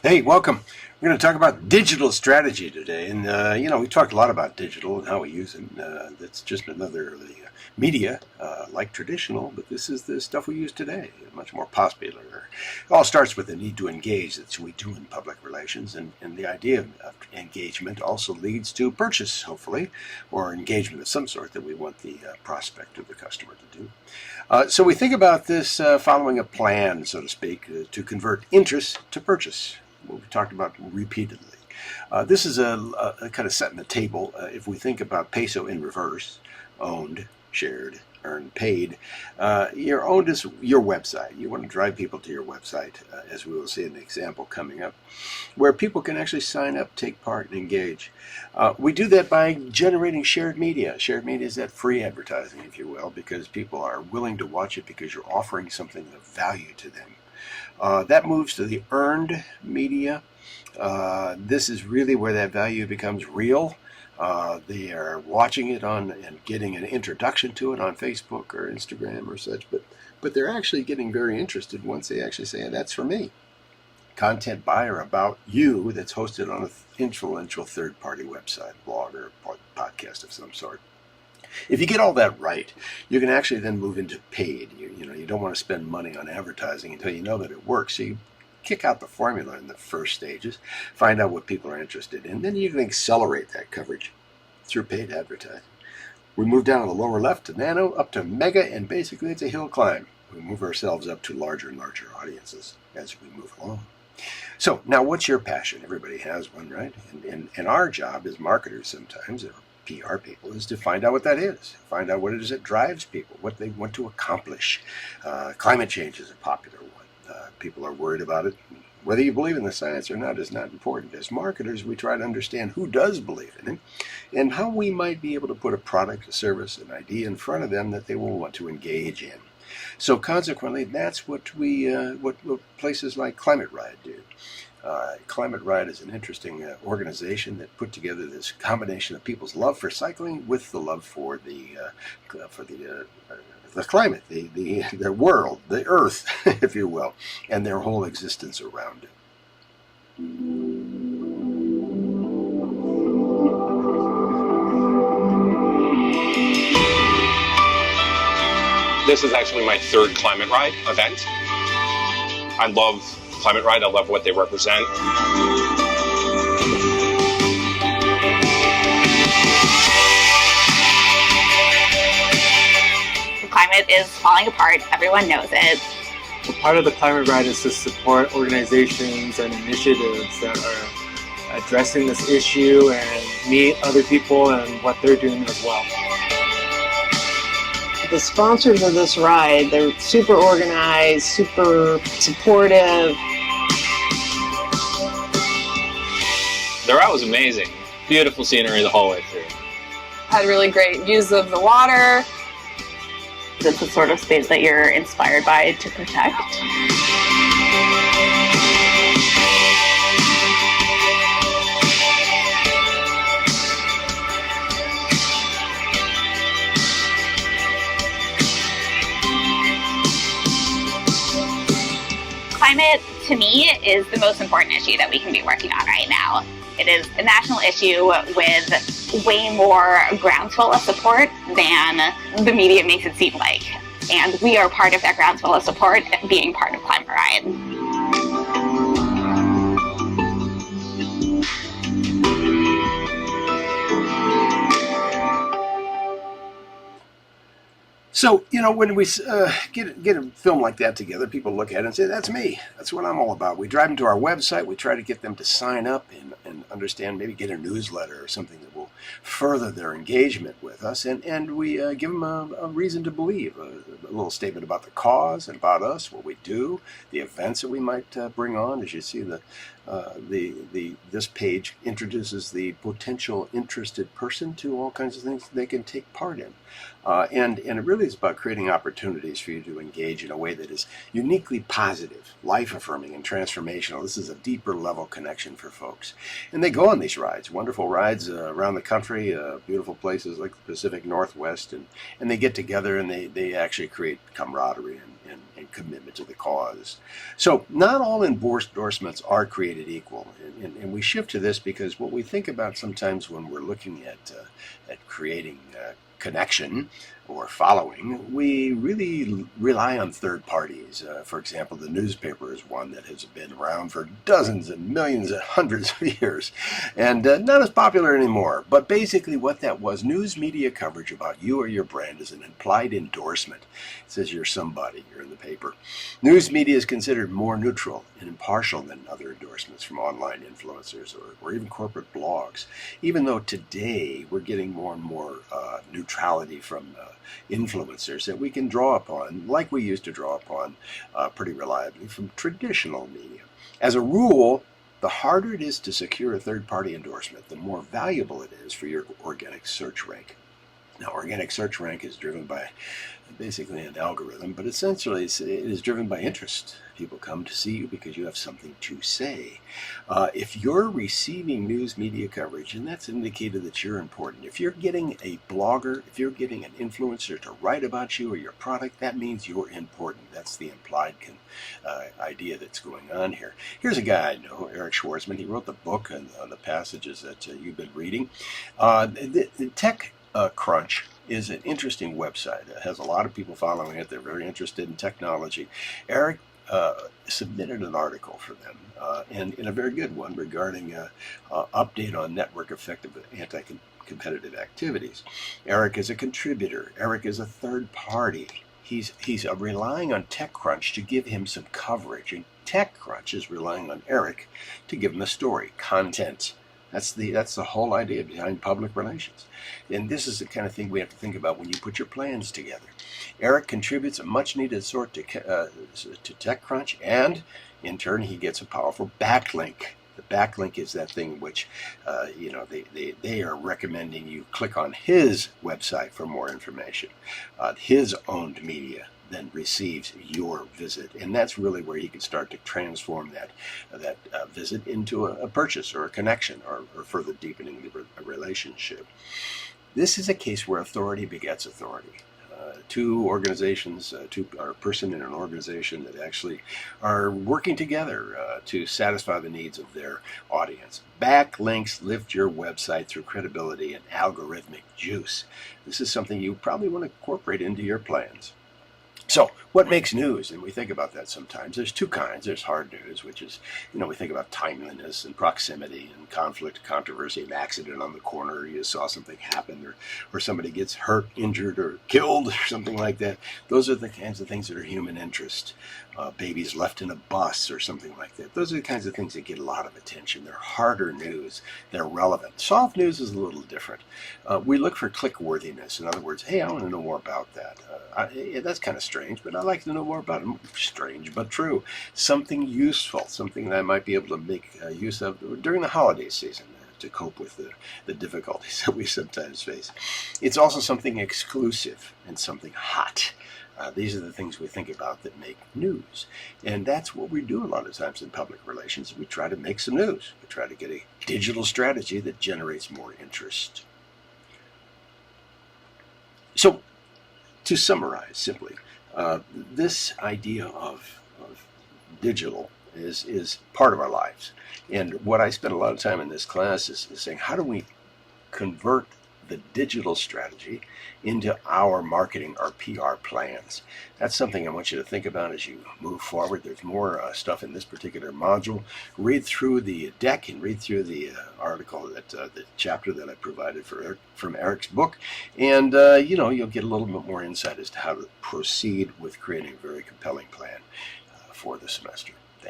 Hey, welcome. We're going to talk about digital strategy today. And, we talked a lot about digital and how we use it. That's just another of the media, like traditional, but this is the stuff we use today, much more popular. It all starts with the need to engage. That's what we do in public relations. And the idea of engagement also leads to purchase, hopefully, or engagement of some sort that we want the prospect of the customer to do. So we think about this following a plan, so to speak, to convert interest to purchase. What we talked about repeatedly. This is a kind of setting the table. If we think about peso in reverse, owned, shared, earned, paid, your owned is your website. You want to drive people to your website, as we will see in the example coming up, where people can actually sign up, take part, and engage. We do that by generating shared media. Shared media is that free advertising, if you will, because people are willing to watch it because you're offering something of value to them. That moves to the earned media. This is really where that value becomes real. They are watching it on and getting an introduction to it on Facebook or Instagram or such, but they're actually getting very interested once they actually say, that's for me. Content buyer about you that's hosted on an influential third-party website, blog, or podcast of some sort. If you get all that right, you can actually then move into paid. You don't want to spend money on advertising until you know that it works. So you kick out the formula in the first stages, find out what people are interested in, then you can accelerate that coverage through paid advertising. We move down to the lower left to nano, up to mega, and basically it's a hill climb. We move ourselves up to larger and larger audiences as we move along. So now what's your passion? Everybody has one, right? And our job as marketers sometimes, or PR people, is to find out what that is, find out what it is that drives people, what they want to accomplish. Climate change is a popular one. People are worried about it. Whether you believe in the science or not is not important. As marketers, we try to understand who does believe in it and how we might be able to put a product, a service, an idea in front of them that they will want to engage in. So consequently, that's what what places like Climate Ride do. Climate Ride is an interesting organization that put together this combination of people's love for cycling with the love for the climate, the world, the earth, if you will, and their whole existence around it. This is actually my third Climate Ride event. I love Climate Ride. I love what they represent. The climate is falling apart. Everyone knows it. Part of the Climate Ride is to support organizations and initiatives that are addressing this issue and meet other people and what they're doing as well. The sponsors of this ride, they're super organized, super supportive. The route was amazing. Beautiful scenery the whole way through. Had really great views of the water. It's the sort of space that you're inspired by to protect. Climate, to me, is the most important issue that we can be working on right now. It is a national issue with way more groundswell of support than the media makes it seem like. And we are part of that groundswell of support, being part of Climate Ride. So, when we get a film like that together, people look at it and say, that's me. That's what I'm all about. We drive them to our website. We try to get them to sign up and understand, maybe get a newsletter or something that will further their engagement with us. And we give them a reason to believe, a little statement about the cause and about us, what we do, the events that we might bring on. As you see, this page introduces the potential interested person to all kinds of things they can take part in. And it really is about creating opportunities for you to engage in a way that is uniquely positive, life-affirming, and transformational. This is a deeper level connection for folks. And they go on these rides, wonderful rides around the country. country, beautiful places like the Pacific Northwest, and they get together and they actually create camaraderie and commitment to the cause. So not all endorsements are created equal, and we shift to this because what we think about sometimes when we're looking at creating connection or following, we really rely on third parties. For example, the newspaper is one that has been around for dozens and millions and hundreds of years and not as popular anymore. But basically what that was, news media coverage about you or your brand is an implied endorsement. It says you're somebody, you're in the paper. News media is considered more neutral and impartial than other endorsements from online influencers or even corporate blogs, even though today we're getting more and more neutrality from influencers that we can draw upon, like we used to draw upon pretty reliably from traditional media. As a rule, the harder it is to secure a third-party endorsement, the more valuable it is for your organic search rank. Now, organic search rank is driven by basically an algorithm, but essentially it is driven by interest. People come to see you because you have something to say. If you're receiving news media coverage, and that's indicated that you're important. If you're getting a blogger, if you're getting an influencer to write about you or your product, that means you're important. That's the implied idea that's going on here. Here's a guy I know, Eric Schwartzman. He wrote the book on the passages that you've been reading. The Tech Crunch is an interesting website. It has a lot of people following it. They're very interested in technology. Eric submitted an article for them, and a very good one regarding update on network effective anti-competitive activities. Eric is a contributor. Eric is a third party. He's relying on TechCrunch to give him some coverage, and TechCrunch is relying on Eric to give him a story, content. That's the whole idea behind public relations. And this is the kind of thing we have to think about when you put your plans together. Eric contributes a much-needed sort to TechCrunch, and in turn he gets a powerful backlink. The backlink is that thing which, they are recommending you click on his website for more information. His owned media then receives your visit, and that's really where you can start to transform that visit into a purchase or a connection or further deepening the relationship. This is a case where authority begets authority. Two organizations, or a person in an organization that actually are working together to satisfy the needs of their audience. Backlinks lift your website through credibility and algorithmic juice. This is something you probably want to incorporate into your plans. So, what makes news? And we think about that sometimes. There's two kinds. There's hard news, which is, we think about timeliness and proximity and conflict, controversy, an accident on the corner, you saw something happen, or somebody gets hurt, injured, or killed, or something like that. Those are the kinds of things that are human interest. Babies left in a bus or something like that. Those are the kinds of things that get a lot of attention. They're harder news. They're relevant. Soft news is a little different. We look for click-worthiness. In other words, hey, I want to know more about that. That's kind of strange, but I'd like to know more about it. Strange, but true. Something useful, something that I might be able to make use of during the holiday season to cope with the difficulties that we sometimes face. It's also something exclusive and something hot. These are the things we think about that make news. And that's what we do a lot of times in public relations. We try to make some news. We try to get a digital strategy that generates more interest. So, to summarize simply, this idea of digital is part of our lives. And what I spend a lot of time in this class is saying, how do we convert the digital strategy into our marketing, our PR plans? That's something I want you to think about as you move forward. There's more stuff in this particular module. Read through the deck and read through the article, the chapter that I provided from Eric's book, and you'll get a little bit more insight as to how to proceed with creating a very compelling plan for the semester.